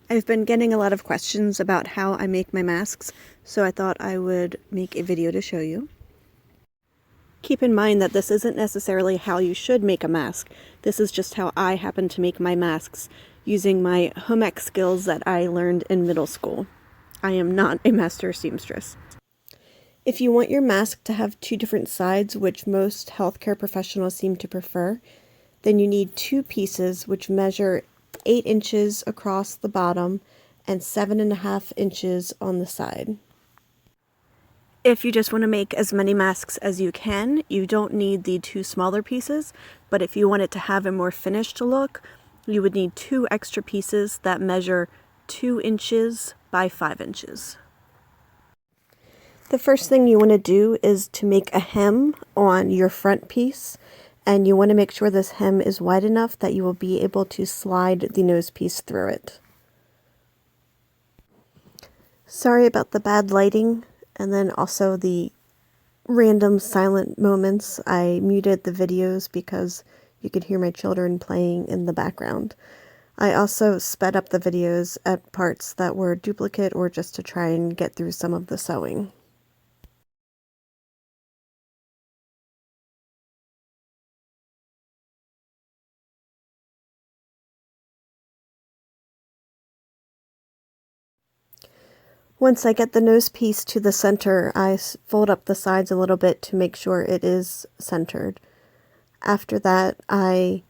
I've been getting a lot of questions about how I make my masks, so I thought I would make a video to show you. Keep in mind that this isn't necessarily how you should make a mask. This is just how I happen to make my masks using my home ec skills that I learned in middle school. I am not a master seamstress. If you want your mask to have two different sides, which most healthcare professionals seem to prefer, then you need two pieces which measure 8 inches across the bottom and 7.5 inches on the side. If you just want to make as many masks as you can, you don't need the two smaller pieces, but if you want it to have a more finished look, you would need 2 extra pieces that measure 2 inches by 5 inches. The first thing you want to do is to make a hem on your front piece, and you want to make sure this hem is wide enough that you will be able to slide the nose piece through it. Sorry about the bad lighting, and then also the random silent moments. I muted the videos because you could hear my children playing in the background. I also sped up the videos at parts that were duplicate or just to try and get through some of the sewing. Once I get the nose piece to the center, I fold up the sides a little bit to make sure it is centered. After that, I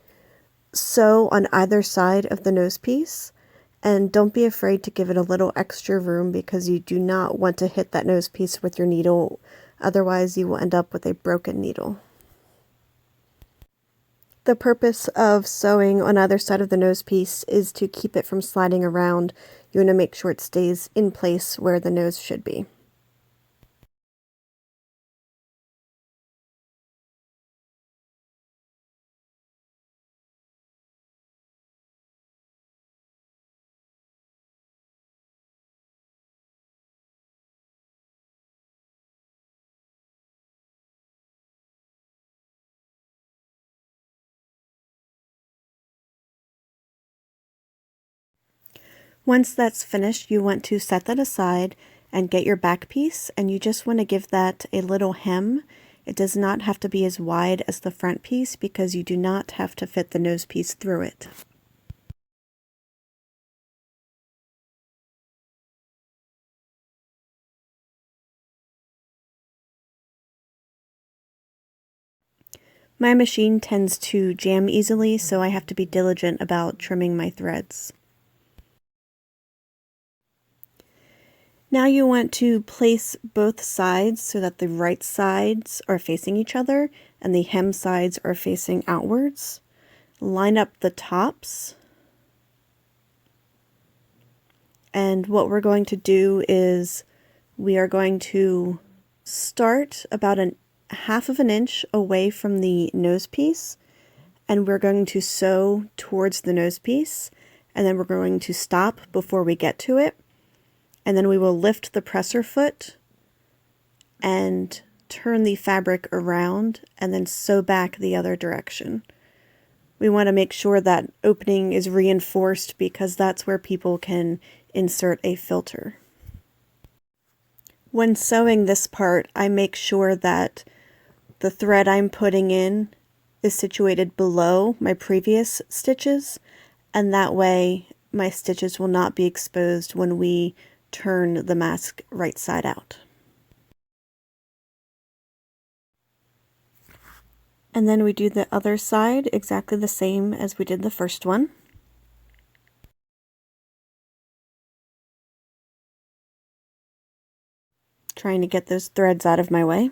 sew on either side of the nose piece, and don't be afraid to give it a little extra room because you do not want to hit that nose piece with your needle, otherwise you will end up with a broken needle. The purpose of sewing on either side of the nose piece is to keep it from sliding around. You want to make sure it stays in place where the nose should be. Once that's finished, you want to set that aside and get your back piece, and you just want to give that a little hem. It does not have to be as wide as the front piece because you do not have to fit the nose piece through it. My machine tends to jam easily, so I have to be diligent about trimming my threads. Now you want to place both sides so that the right sides are facing each other and the hem sides are facing outwards. Line up the tops. And what we're going to do is we are going to start about a half of an inch away from the nose piece, and we're going to sew towards the nose piece, and then we're going to stop before we get to it, and then we will lift the presser foot and turn the fabric around and then sew back the other direction. We want to make sure that opening is reinforced because that's where people can insert a filter. When sewing this part, I make sure that the thread I'm putting in is situated below my previous stitches, and that way my stitches will not be exposed when we turn the mask right side out. And then we do the other side exactly the same as we did the first one. Trying to get those threads out of my way.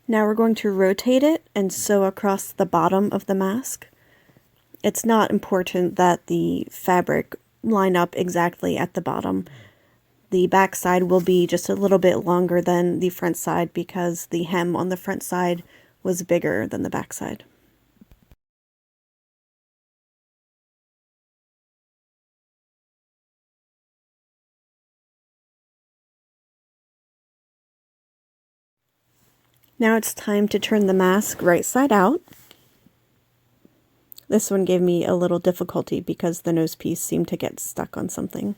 Now we're going to rotate it and sew across the bottom of the mask. It's not important that the fabric line up exactly at the bottom. The back side will be just a little bit longer than the front side because the hem on the front side was bigger than the back side. Now it's time to turn the mask right side out. This one gave me a little difficulty because the nose piece seemed to get stuck on something.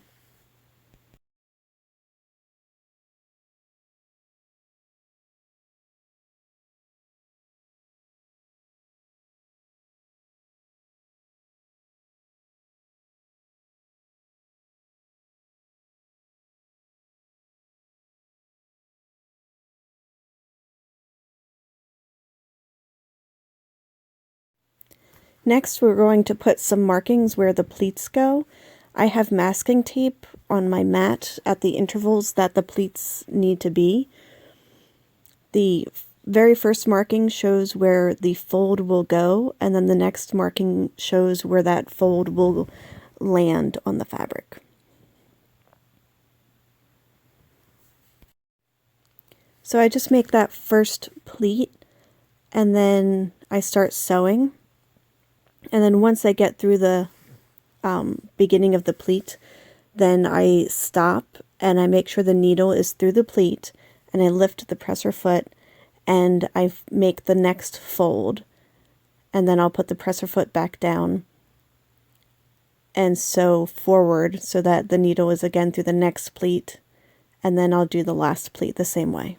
Next, we're going to put some markings where the pleats go. I have masking tape on my mat at the intervals that the pleats need to be. The very first marking shows where the fold will go, and then the next marking shows where that fold will land on the fabric. So I just make that first pleat, and then I start sewing. And then once I get through the beginning of the pleat, then I stop and I make sure the needle is through the pleat, and I lift the presser foot and I make the next fold, and then I'll put the presser foot back down and sew forward so that the needle is again through the next pleat, and then I'll do the last pleat the same way.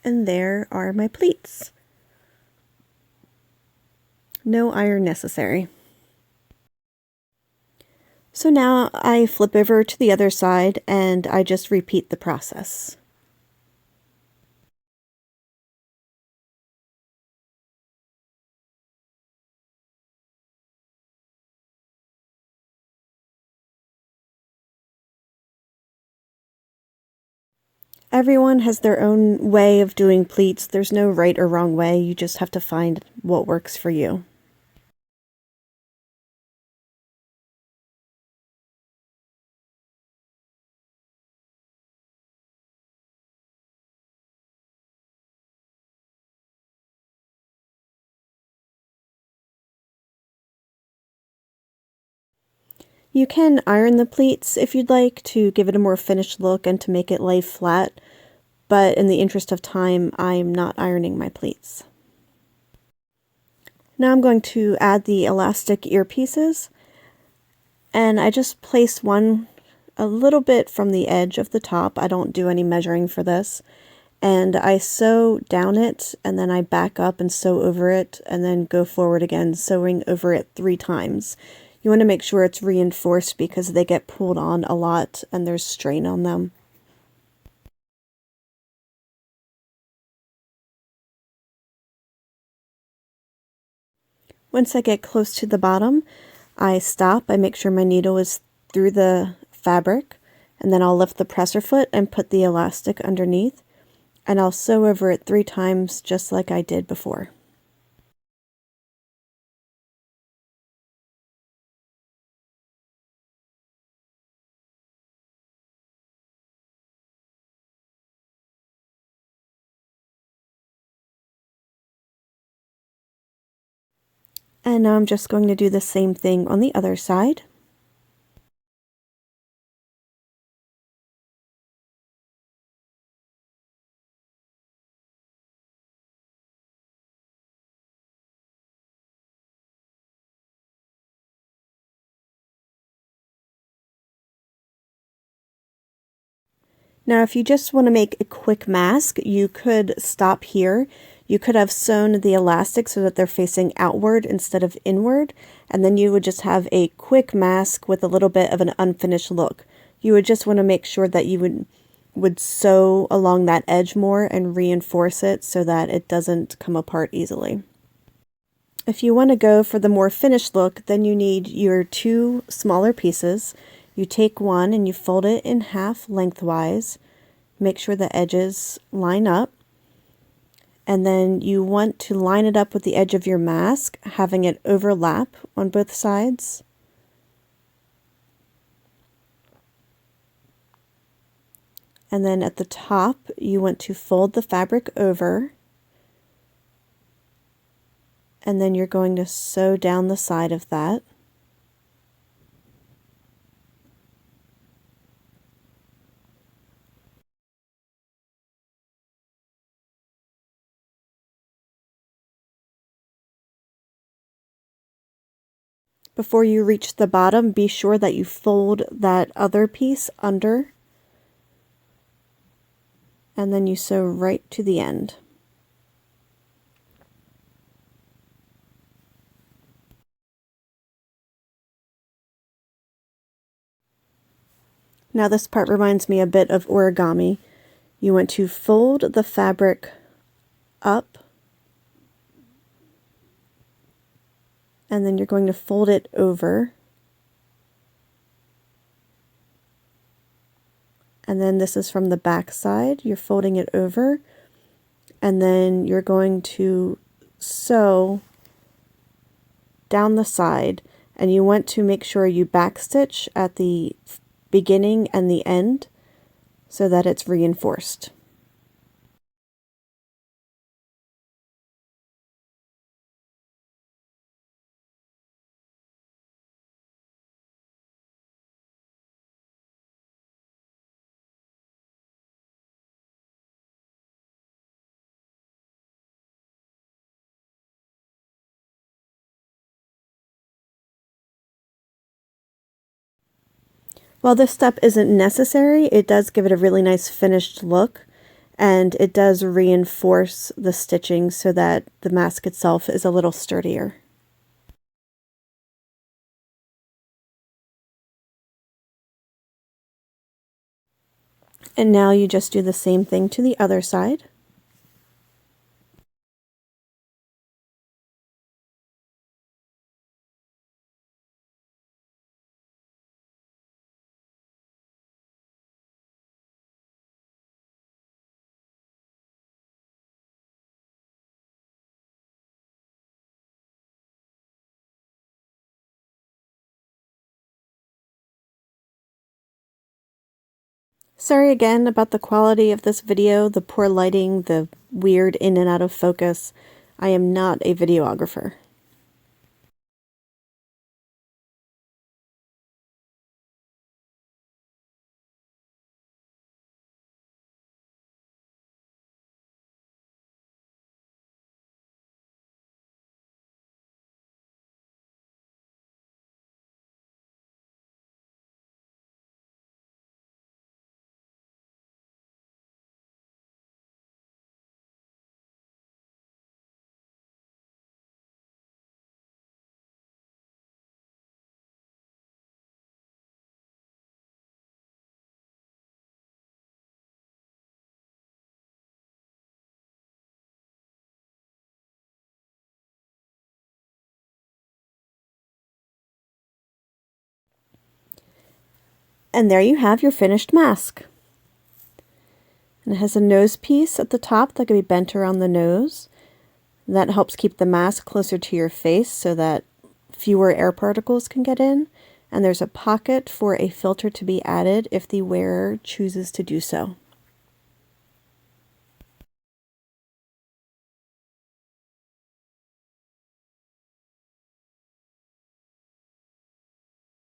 And there are my pleats. No iron necessary. So now I flip over to the other side and I just repeat the process. Everyone has their own way of doing pleats. There's no right or wrong way. You just have to find what works for you. You can iron the pleats if you'd like to give it a more finished look and to make it lay flat, but in the interest of time, I'm not ironing my pleats. Now I'm going to add the elastic earpieces, and I just place one a little bit from the edge of the top. I don't do any measuring for this. And I sew down it, and then I back up and sew over it, and then go forward again, sewing over it 3 times. You want to make sure it's reinforced because they get pulled on a lot and there's strain on them. Once I get close to the bottom, I stop. I make sure my needle is through the fabric, and then I'll lift the presser foot and put the elastic underneath, and I'll sew over it 3 times just like I did before. And now I'm just going to do the same thing on the other side. Now, if you just want to make a quick mask, you could stop here. You could have sewn the elastic so that they're facing outward instead of inward, and then you would just have a quick mask with a little bit of an unfinished look. You would just want to make sure that you would sew along that edge more and reinforce it so that it doesn't come apart easily. If you want to go for the more finished look, then you need your 2 smaller pieces. You take one and you fold it in half lengthwise. Make sure the edges line up. And then you want to line it up with the edge of your mask, having it overlap on both sides. And then at the top, you want to fold the fabric over, and then you're going to sew down the side of that. Before you reach the bottom, be sure that you fold that other piece under, and then you sew right to the end. Now this part reminds me a bit of origami. You want to fold the fabric up, and then you're going to fold it over. And then this is from the back side. You're folding it over, and then you're going to sew down the side, and you want to make sure you backstitch at the beginning and the end so that it's reinforced. While this step isn't necessary, it does give it a really nice finished look, and it does reinforce the stitching so that the mask itself is a little sturdier. And now you just do the same thing to the other side. Sorry again about the quality of this video, the poor lighting, the weird in and out of focus. I am not a videographer. And there you have your finished mask. And it has a nose piece at the top that can be bent around the nose. That helps keep the mask closer to your face so that fewer air particles can get in. And there's a pocket for a filter to be added if the wearer chooses to do so.